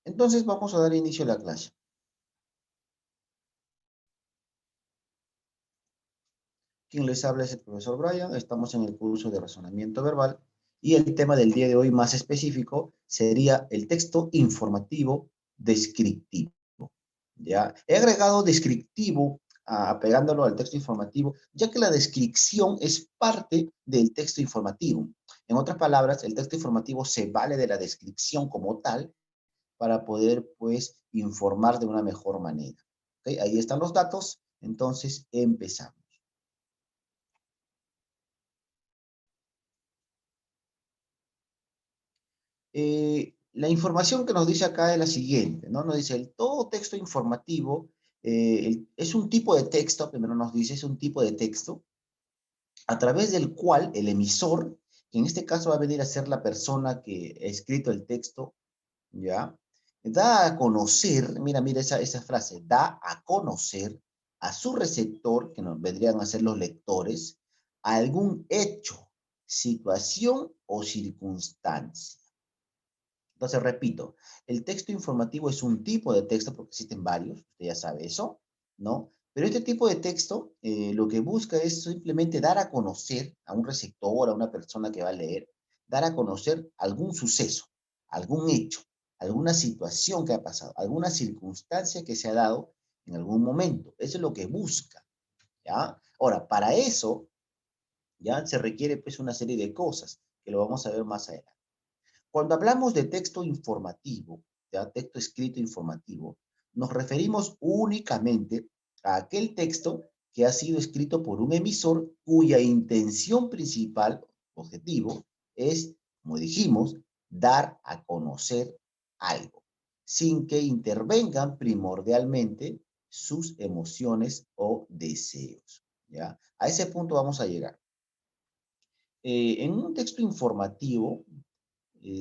Entonces vamos a dar inicio a la clase. Quien les habla es el profesor Brian. Estamos en el curso de razonamiento verbal y el tema del día de hoy más específico sería el texto informativo descriptivo. ¿Ya? He agregado descriptivo apegándolo al texto informativo, ya que la descripción es parte del texto informativo. En otras palabras, el texto informativo se vale de la descripción como tal para poder, pues, informar de una mejor manera. ¿Okay? Ahí están los datos, entonces empezamos. La información que nos dice acá es la siguiente, ¿no? Nos dice, el todo texto informativo es un tipo de texto, primero nos dice, es un tipo de texto a través del cual el emisor, que en este caso va a venir a ser la persona que ha escrito el texto, ¿ya? Da a conocer, mira esa frase, da a conocer a su receptor, que nos vendrían a ser los lectores, algún hecho, situación o circunstancia. Entonces, repito, el texto informativo es un tipo de texto, porque existen varios, usted ya sabe eso, ¿no? Pero este tipo de texto lo que busca es simplemente dar a conocer a un receptor, a una persona que va a leer, dar a conocer algún suceso, algún hecho, alguna situación que ha pasado, alguna circunstancia que se ha dado en algún momento. Eso es lo que busca, ¿ya? Ahora, para eso, ya se requiere pues una serie de cosas, que lo vamos a ver más adelante. Cuando hablamos de texto informativo, ya texto escrito informativo, nos referimos únicamente a aquel texto que ha sido escrito por un emisor cuya intención principal, objetivo, es, como dijimos, dar a conocer algo, sin que intervengan primordialmente sus emociones o deseos. ¿Ya? A ese punto vamos a llegar. En un texto informativo,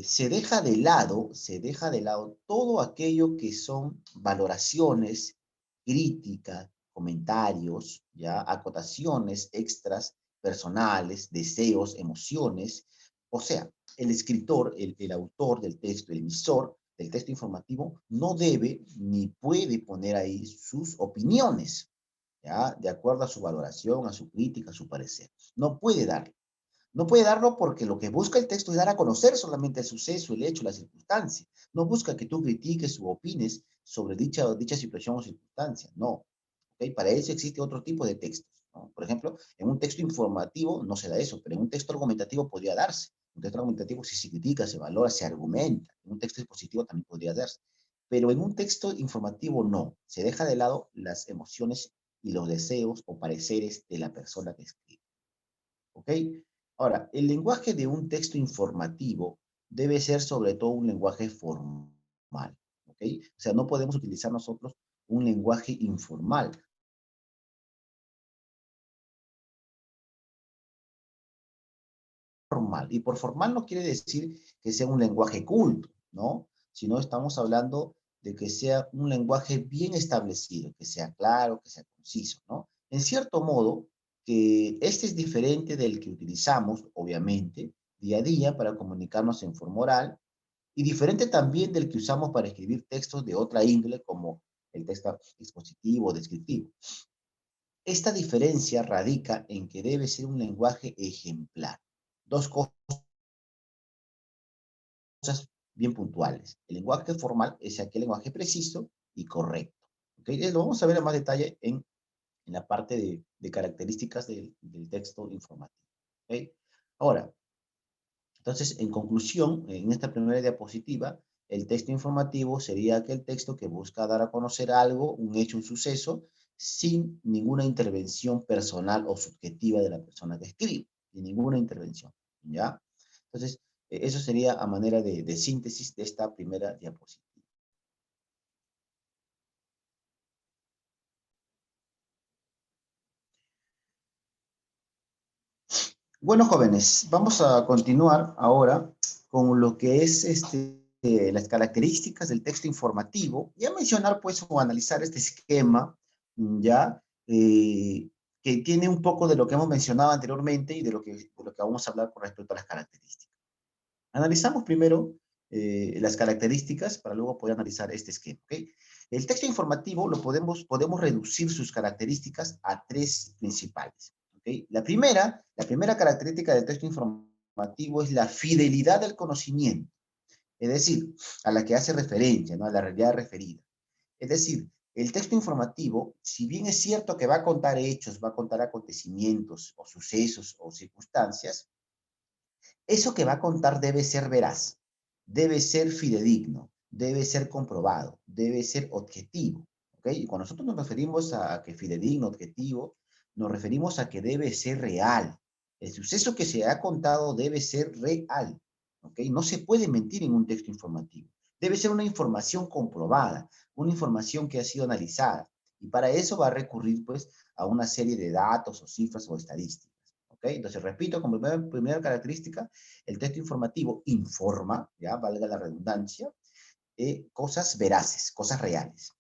se deja de lado todo aquello que son valoraciones, críticas, comentarios, ya, acotaciones extras personales, deseos, emociones. O sea, el escritor, el autor del texto, el emisor del texto informativo, no debe ni puede poner ahí sus opiniones, ya, de acuerdo a su valoración, a su crítica, a su parecer. No puede darlo. No puede darlo porque lo que busca el texto es dar a conocer solamente el suceso, el hecho, la circunstancia. No busca que tú critiques o opines sobre dicha situación o circunstancia. No. ¿Okay? Para eso existe otro tipo de textos, ¿no? Por ejemplo, en un texto informativo no se da eso, pero en un texto argumentativo podría darse. Un texto argumentativo si se critica, se valora, se argumenta. En un texto expositivo también podría darse. Pero en un texto informativo no. Se deja de lado las emociones y los deseos o pareceres de la persona que escribe. ¿Ok? Ahora, el lenguaje de un texto informativo debe ser sobre todo un lenguaje formal. ¿Ok? O sea, no podemos utilizar nosotros un lenguaje informal. Formal. Y por formal no quiere decir que sea un lenguaje culto, ¿no? Sino estamos hablando de que sea un lenguaje bien establecido, que sea claro, que sea conciso, ¿no? En cierto modo, que este es diferente del que utilizamos, obviamente, día a día para comunicarnos en forma oral, y diferente también del que usamos para escribir textos de otra índole, como el texto expositivo o descriptivo. Esta diferencia radica en que debe ser un lenguaje ejemplar. Dos cosas bien puntuales. El lenguaje formal es aquel lenguaje preciso y correcto. ¿Okay? Lo vamos a ver en más detalle en la parte de características del texto informativo. ¿Okay? Ahora, entonces, en conclusión, en esta primera diapositiva, el texto informativo sería aquel texto que busca dar a conocer algo, un hecho, un suceso, sin ninguna intervención personal o subjetiva de la persona que escribe, sin ninguna intervención, ¿ya? Entonces, eso sería a manera de síntesis de esta primera diapositiva. Bueno, jóvenes, vamos a continuar ahora con lo que es las características del texto informativo y a mencionar, pues, o analizar este esquema, ya, que tiene un poco de lo que hemos mencionado anteriormente y de lo que vamos a hablar con respecto a las características. Analizamos primero las características para luego poder analizar este esquema. ¿Ok? El texto informativo podemos reducir sus características a tres principales. ¿Ok? La primera característica del texto informativo es la fidelidad del conocimiento, es decir, a la que hace referencia, ¿no? A la realidad referida. Es decir, el texto informativo, si bien es cierto que va a contar hechos, va a contar acontecimientos o sucesos o circunstancias, eso que va a contar debe ser veraz, debe ser fidedigno, debe ser comprobado, debe ser objetivo. ¿Ok? Y cuando nosotros nos referimos a que fidedigno, objetivo, nos referimos a que debe ser real. El suceso que se ha contado debe ser real. ¿Ok? No se puede mentir en un texto informativo. Debe ser una información comprobada, una información que ha sido analizada. Y para eso va a recurrir, pues, a una serie de datos o cifras o estadísticas. ¿Ok? Entonces, repito, como primera característica, el texto informativo informa, ya valga la redundancia, cosas veraces, cosas reales.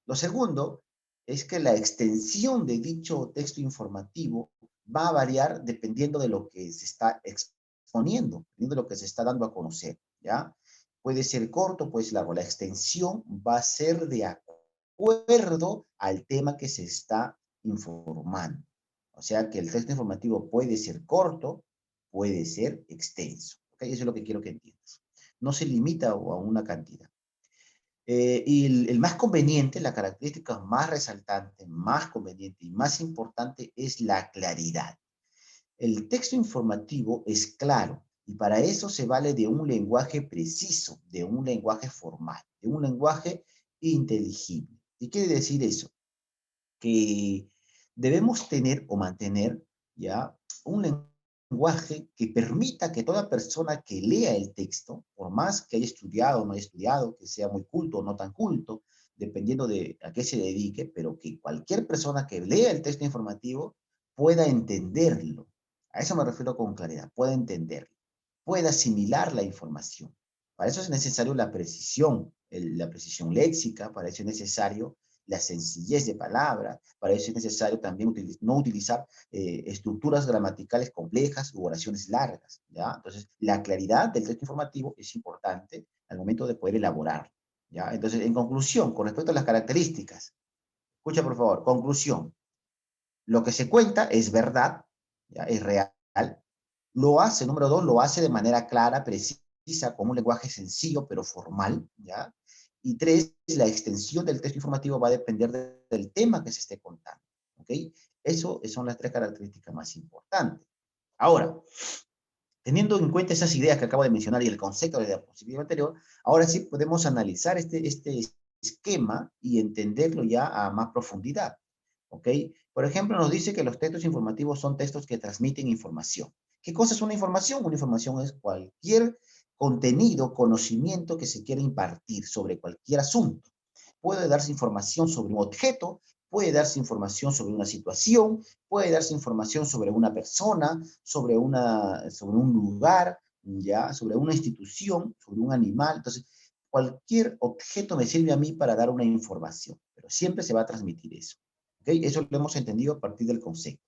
Lo segundo es que la extensión de dicho texto informativo va a variar dependiendo de lo que se está exponiendo, dependiendo de lo que se está dando a conocer, ¿ya? Puede ser corto, puede ser largo. La extensión va a ser de acuerdo al tema que se está informando. O sea que el texto informativo puede ser corto, puede ser extenso. ¿Ok? Eso es lo que quiero que entiendas. No se limita a una cantidad. Y el más conveniente, la característica más resaltante, más conveniente y más importante es la claridad. El texto informativo es claro y para eso se vale de un lenguaje preciso, de un lenguaje formal, de un lenguaje inteligible. ¿Y quiere decir eso? Que debemos tener o mantener ya un lenguaje que permita que toda persona que lea el texto, por más que haya estudiado o no haya estudiado, que sea muy culto o no tan culto, dependiendo de a qué se dedique, pero que cualquier persona que lea el texto informativo pueda entenderlo. A eso me refiero con claridad, pueda entenderlo, pueda asimilar la información. Para eso es necesario la precisión, la precisión léxica, para eso es necesario la sencillez de palabra, para eso es necesario también no utilizar estructuras gramaticales complejas u oraciones largas, ¿ya? Entonces, la claridad del texto informativo es importante al momento de poder elaborar, ¿ya? Entonces, en conclusión, con respecto a las características, escucha por favor, conclusión, lo que se cuenta es verdad, ¿ya? Es real, lo hace, número dos, lo hace de manera clara, precisa, con un lenguaje sencillo pero formal, ¿ya? Y tres, la extensión del texto informativo va a depender del tema que se esté contando, ¿ok? Eso son las tres características más importantes. Ahora, teniendo en cuenta esas ideas que acabo de mencionar y el concepto de la diapositiva anterior, ahora sí podemos analizar este esquema y entenderlo ya a más profundidad, ¿ok? Por ejemplo, nos dice que los textos informativos son textos que transmiten información. ¿Qué cosa es una información? Una información es cualquier contenido, conocimiento que se quiera impartir sobre cualquier asunto. Puede darse información sobre un objeto, puede darse información sobre una situación, puede darse información sobre una persona, sobre un lugar, ya, sobre una institución, sobre un animal. Entonces, cualquier objeto me sirve a mí para dar una información, pero siempre se va a transmitir eso. ¿Okay? Eso lo hemos entendido a partir del concepto.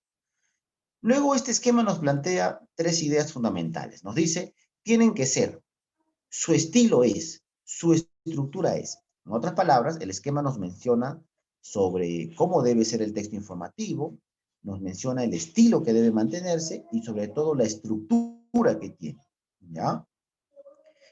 Luego, este esquema nos plantea tres ideas fundamentales. Nos dice, tienen que ser, su estilo es, su estructura es. En otras palabras, el esquema nos menciona sobre cómo debe ser el texto informativo, nos menciona el estilo que debe mantenerse y sobre todo la estructura que tiene. ¿Ya?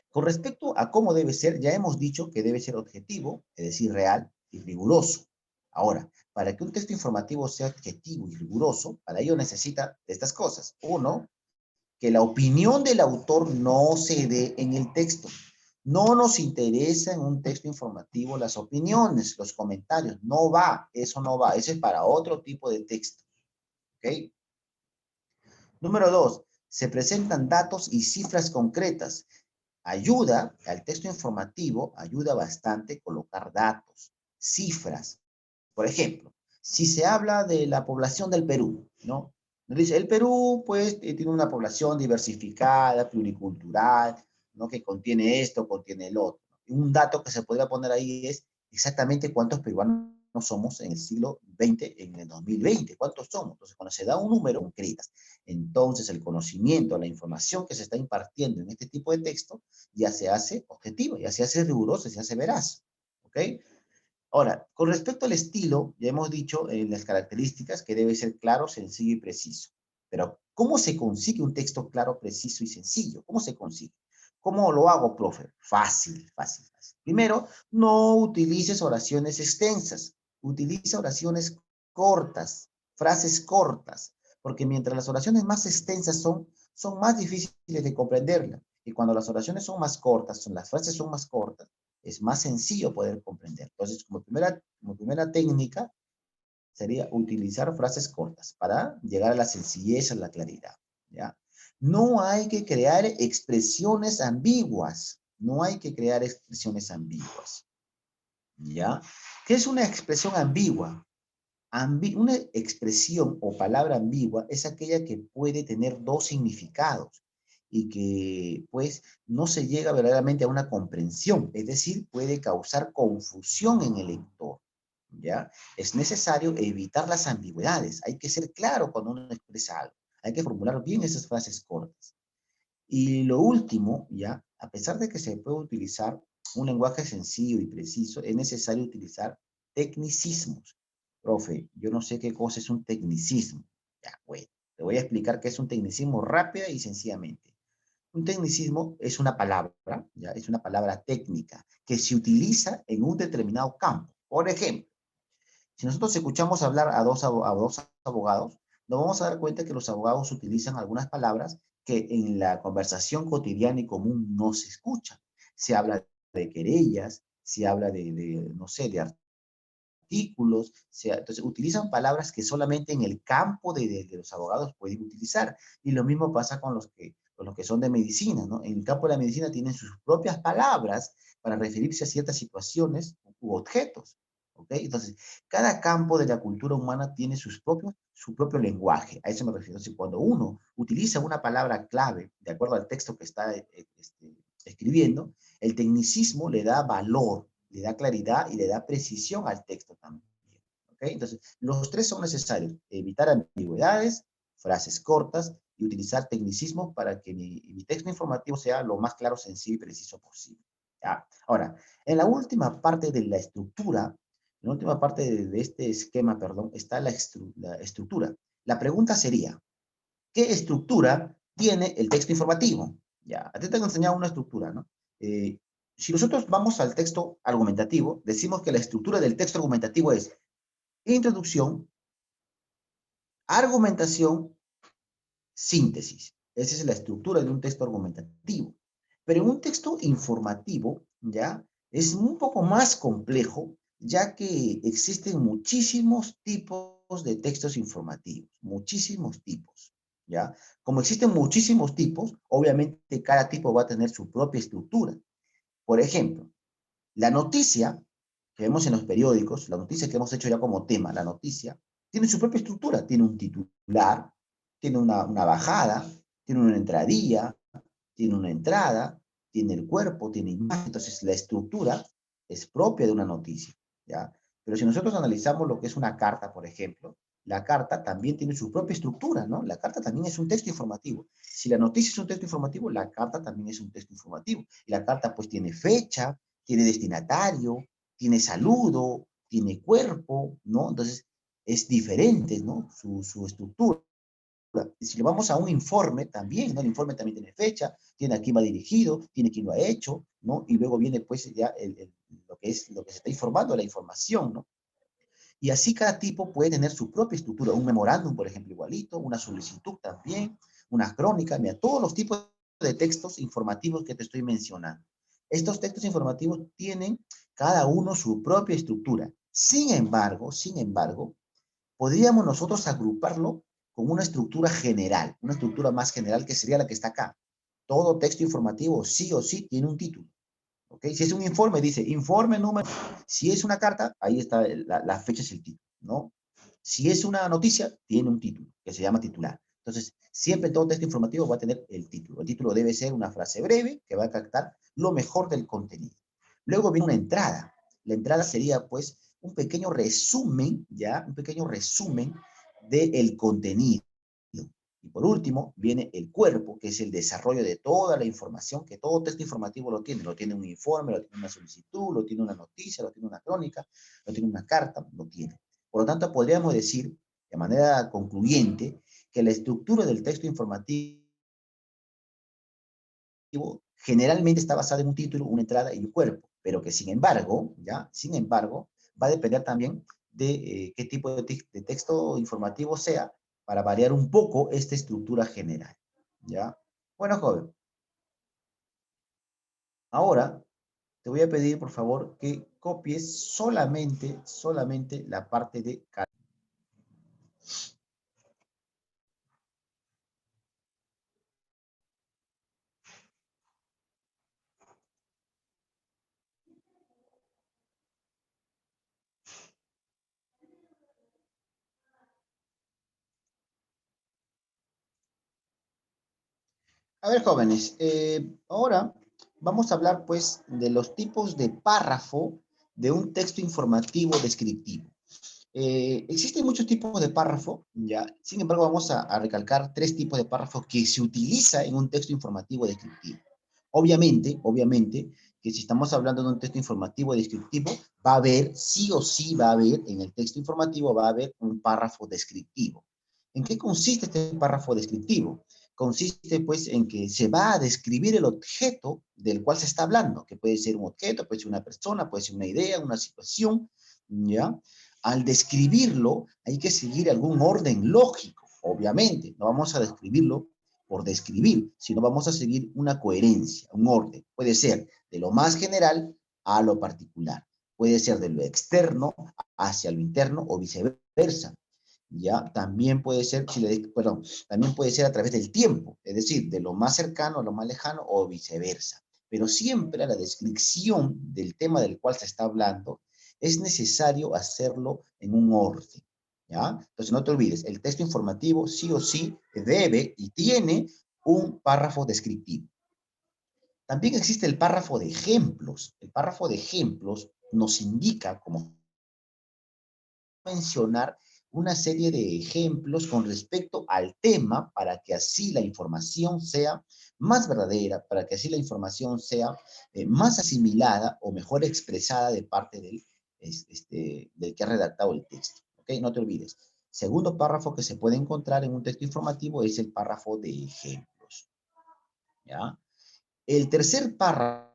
Con respecto a cómo debe ser, ya hemos dicho que debe ser objetivo, es decir, real y riguroso. Ahora, para que un texto informativo sea objetivo y riguroso, para ello necesita de estas cosas. Uno, que la opinión del autor no se dé en el texto. No nos interesa en un texto informativo las opiniones, los comentarios. No va, eso no va. Eso es para otro tipo de texto. ¿Ok? Número dos, se presentan datos y cifras concretas. Ayuda al texto informativo, ayuda bastante colocar datos, cifras. Por ejemplo, si se habla de la población del Perú, ¿no? Nos dice, el Perú, pues, tiene una población diversificada, pluricultural, ¿no? Que contiene esto, contiene el otro. Y un dato que se podría poner ahí es exactamente cuántos peruanos somos en el siglo XX, en el 2020. ¿Cuántos somos? Entonces, cuando se da un número, concretas. Entonces, el conocimiento, la información que se está impartiendo en este tipo de texto, ya se hace objetivo, ya se hace riguroso, se hace veraz. ¿Ok? Ahora, con respecto al estilo, ya hemos dicho en las características que debe ser claro, sencillo y preciso. Pero, ¿cómo se consigue un texto claro, preciso y sencillo? ¿Cómo se consigue? ¿Cómo lo hago, profe? Fácil, fácil, fácil. Primero, no utilices oraciones extensas. Utiliza oraciones cortas, frases cortas, porque mientras las oraciones más extensas son más difíciles de comprenderla. Y cuando las oraciones son más cortas, las frases son más cortas, es más sencillo poder comprender. Entonces, como primera técnica, sería utilizar frases cortas para llegar a la sencillez, a la claridad, ¿ya? No hay que crear expresiones ambiguas, no hay que crear expresiones ambiguas, ¿ya? ¿Qué es una expresión ambigua? Una expresión o palabra ambigua es aquella que puede tener dos significados y que pues no se llega verdaderamente a una comprensión, es decir, puede causar confusión en el lector, ¿ya? Es necesario evitar las ambigüedades, hay que ser claro cuando uno expresa algo, hay que formular bien esas frases cortas. Y lo último, ¿ya? A pesar de que se puede utilizar un lenguaje sencillo y preciso, es necesario utilizar tecnicismos. Profe, yo no sé qué cosa es un tecnicismo. Ya, bueno, te voy a explicar qué es un tecnicismo rápida y sencillamente. Un tecnicismo es una palabra, ¿ya? Es una palabra técnica que se utiliza en un determinado campo. Por ejemplo, si nosotros escuchamos hablar a dos abogados, nos vamos a dar cuenta que los abogados utilizan algunas palabras que en la conversación cotidiana y común no se escuchan. Se habla de querellas, se habla no sé, de artículos, entonces utilizan palabras que solamente en el campo de los abogados pueden utilizar. Y lo mismo pasa con los que son de medicina, ¿no? En el campo de la medicina tienen sus propias palabras para referirse a ciertas situaciones u objetos. ¿Ok? Entonces, cada campo de la cultura humana tiene su propio lenguaje. A eso me refiero. Entonces, cuando uno utiliza una palabra clave, de acuerdo al texto que está escribiendo, el tecnicismo le da valor, le da claridad y le da precisión al texto también. ¿Okay? Entonces, los tres son necesarios. Evitar ambigüedades, frases cortas y utilizar tecnicismos para que mi texto informativo sea lo más claro, sencillo y preciso posible. ¿Ya? Ahora, en la última parte de la estructura, en la última parte de este esquema, perdón, está la estructura. La pregunta sería, ¿qué estructura tiene el texto informativo? Ya, a ti te han enseñado una estructura, ¿no? Eh, si nosotros vamos al texto argumentativo, decimos que la estructura del texto argumentativo es introducción, argumentación, síntesis. Esa es la estructura de un texto argumentativo. Pero en un texto informativo, ¿ya? Es un poco más complejo, ya que existen muchísimos tipos de textos informativos, muchísimos tipos, ¿ya? Como existen muchísimos tipos, obviamente cada tipo va a tener su propia estructura. Por ejemplo, la noticia que vemos en los periódicos, la noticia que hemos hecho ya como tema, la noticia, tiene su propia estructura. Tiene un titular, tiene una bajada, tiene una entradilla, tiene una entrada, tiene el cuerpo, tiene imagen. Entonces, la estructura es propia de una noticia, ¿ya? Pero si nosotros analizamos lo que es una carta, por ejemplo, la carta también tiene su propia estructura, ¿no? La carta también es un texto informativo. Si la noticia es un texto informativo, la carta también es un texto informativo. Y la carta pues tiene fecha, tiene destinatario, tiene saludo, tiene cuerpo, ¿no? Entonces, es diferente, ¿no? Su estructura. Y si lo vamos a un informe también, ¿no? El informe también tiene fecha, tiene a quién va dirigido, tiene quién lo ha hecho, ¿no? Y luego viene pues ya lo que se está informando, la información, ¿no? Y así cada tipo puede tener su propia estructura, un memorándum, por ejemplo, igualito, una solicitud también, una crónica, mira, todos los tipos de textos informativos que te estoy mencionando. Estos textos informativos tienen cada uno su propia estructura. Sin embargo, podríamos nosotros agruparlo con una estructura general, una estructura más general que sería la que está acá. Todo texto informativo sí o sí tiene un título. ¿Okay? Si es un informe, dice informe número. Si es una carta, ahí está la fecha, es el título, ¿no? Si es una noticia, tiene un título, que se llama titular. Entonces, siempre todo texto informativo va a tener el título. El título debe ser una frase breve que va a captar lo mejor del contenido. Luego viene una entrada. La entrada sería, pues, un pequeño resumen, ¿ya? Un pequeño resumen del contenido. Y por último, viene el cuerpo, que es el desarrollo de toda la información, que todo texto informativo lo tiene. Lo tiene un informe, lo tiene una solicitud, lo tiene una noticia, lo tiene una crónica, lo tiene una carta, lo tiene. Por lo tanto, podríamos decir, de manera concluyente, que la estructura del texto informativo generalmente está basada en un título, una entrada y un cuerpo, pero que sin embargo, ¿ya? Sin embargo, va a depender también de qué tipo de texto informativo sea, para variar un poco esta estructura general, ¿ya? Bueno, joven, ahora te voy a pedir, por favor, que copies solamente la parte de... A ver, jóvenes, ahora vamos a hablar, pues, de los tipos de párrafo de un texto informativo descriptivo. Existen muchos tipos de párrafo, ¿ya? Sin embargo, vamos a recalcar tres tipos de párrafo que se utiliza en un texto informativo descriptivo. Obviamente, que si estamos hablando de un texto informativo descriptivo, va a haber, sí o sí va a haber, en el texto informativo va a haber un párrafo descriptivo. ¿En qué consiste este párrafo descriptivo? Consiste, pues, en que se va a describir el objeto del cual se está hablando, que puede ser un objeto, puede ser una persona, puede ser una idea, una situación, ¿ya? Al describirlo, hay que seguir algún orden lógico, obviamente. No vamos a describirlo por describir, sino vamos a seguir una coherencia, un orden. Puede ser de lo más general a lo particular. Puede ser de lo externo hacia lo interno o viceversa. ¿Ya? También puede ser, perdón, también puede ser a través del tiempo, es decir, de lo más cercano a lo más lejano o viceversa. Pero siempre la descripción del tema del cual se está hablando es necesario hacerlo en un orden, ¿ya? Entonces no te olvides, el texto informativo sí o sí debe y tiene un párrafo descriptivo. También existe el párrafo de ejemplos. El párrafo de ejemplos nos indica, como mencionar, una serie de ejemplos con respecto al tema para que así la información sea más verdadera, para que así la información sea más asimilada o mejor expresada de parte del que ha redactado el texto. ¿Ok? No te olvides. Segundo párrafo que se puede encontrar en un texto informativo es el párrafo de ejemplos. ¿Ya? El tercer párrafo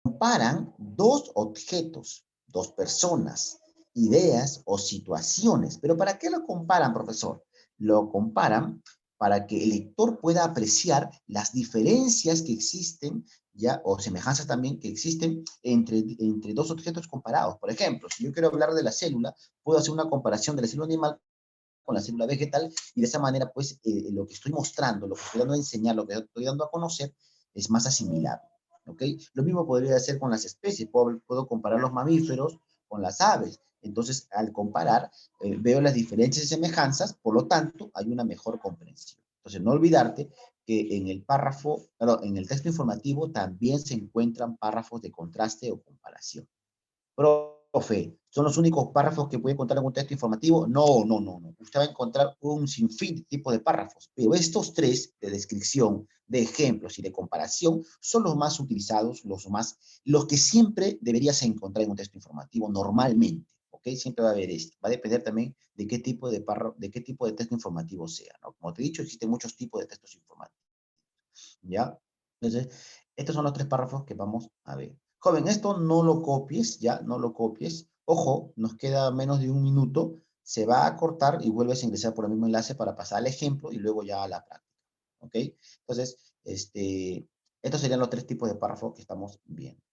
comparan dos objetos, dos personas, ideas o situaciones. ¿Pero para qué lo comparan, profesor? Lo comparan para que el lector pueda apreciar las diferencias que existen, ya, o semejanzas también que existen entre dos objetos comparados. Por ejemplo, si yo quiero hablar de la célula, puedo hacer una comparación de la célula animal con la célula vegetal y de esa manera, pues, lo que estoy mostrando, lo que estoy dando a enseñar, lo que estoy dando a conocer, es más asimilable. ¿Ok? Lo mismo podría hacer con las especies. Puedo comparar los mamíferos con las aves. Entonces, al comparar, veo las diferencias y semejanzas, por lo tanto, hay una mejor comprensión. Entonces, no olvidarte que en el párrafo, perdón, en el texto informativo también se encuentran párrafos de contraste o comparación. Profe, ¿son los únicos párrafos que puede encontrar en un texto informativo? No, no, no, no. Usted va a encontrar un sinfín de tipos de párrafos, pero estos tres de descripción, de ejemplos y de comparación son los más utilizados, los que siempre deberías encontrar en un texto informativo normalmente, ¿ok? Siempre va a haber esto. Va a depender también de qué tipo de de qué tipo de texto informativo sea, ¿no? Como te he dicho, existen muchos tipos de textos informativos, ¿ya? Entonces, estos son los tres párrafos que vamos a ver. Joven, esto no lo copies, ya, no lo copies. Ojo, nos queda menos de un minuto. Se va a cortar y vuelves a ingresar por el mismo enlace para pasar al ejemplo y luego ya a la práctica. ¿Ok? Entonces, estos serían los tres tipos de párrafos que estamos viendo.